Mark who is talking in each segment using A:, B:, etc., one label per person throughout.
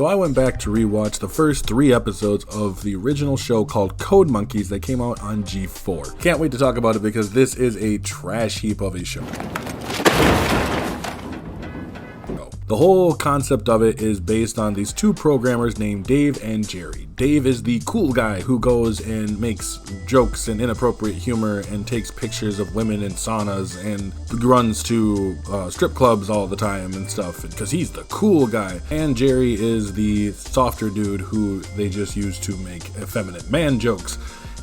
A: So I went back to rewatch the first 3 episodes of the original show called Code Monkeys that came out on G4. Can't wait to talk about it because this is a trash heap of a show. The whole concept of it is based on these 2 programmers named Dave and Jerry. Dave is the cool guy who goes and makes jokes and inappropriate humor and takes pictures of women in saunas and runs to strip clubs all the time and stuff because he's the cool guy. And Jerry is the softer dude who they just use to make effeminate man jokes.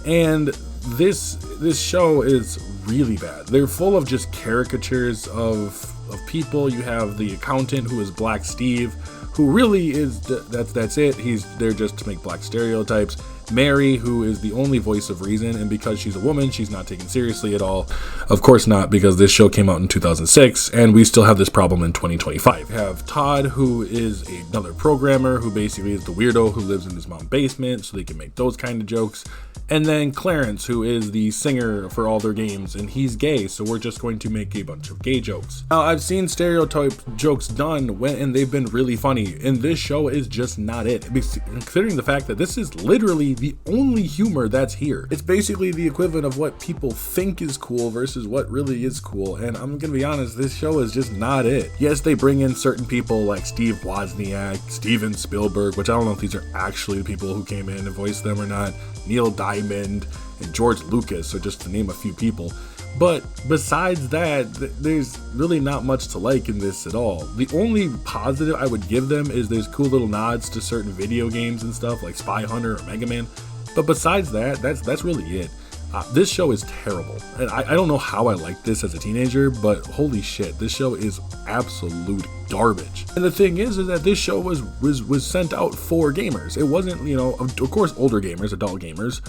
A: And this show is really bad. They're full of just caricatures of people. You have the accountant who is Black Steve, who really is that's it. He's there just to make black stereotypes. Mary, who is the only voice of reason, and because she's a woman, she's not taken seriously at all. Of course not, because this show came out in 2006, and we still have this problem in 2025. We have Todd, who is another programmer, who basically is the weirdo who lives in his mom's basement, so they can make those kind of jokes. And then Clarence, who is the singer for all their games, and he's gay, so we're just going to make a bunch of gay jokes. Now, I've seen stereotype jokes done, and they've been really funny, and this show is just not it, considering the fact that this is literally the only humor that's here. It's basically the equivalent of what people think is cool versus what really is cool, and I'm gonna be honest, this show is just not it. Yes, they bring in certain people like Steve Wozniak, Steven Spielberg, which I don't know if these are actually the people who came in and voiced them or not, Neil Diamond, and George Lucas, so just to name a few people. But besides that, there's really not much to like in this at all. The only positive I would give them is there's cool little nods to certain video games and stuff like Spy Hunter or Mega Man. But besides that, that's really it. This show is terrible. And I don't know how I liked this as a teenager, but holy shit, this show is absolute garbage. And the thing is that this show was sent out for gamers. It wasn't, of course, older gamers, adult gamers,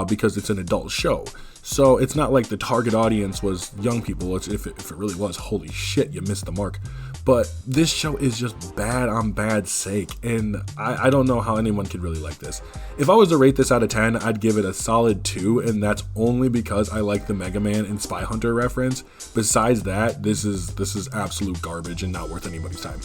A: because it's an adult show. So it's not like the target audience was young people. If it really was, holy shit, you missed the mark. But this show is just bad on bad sake, and I don't know how anyone could really like this. If I was to rate this out of 10, I'd give it a solid 2, and that's only because I like the Mega Man and Spy Hunter reference. Besides that, this is absolute garbage and not worth anybody's time.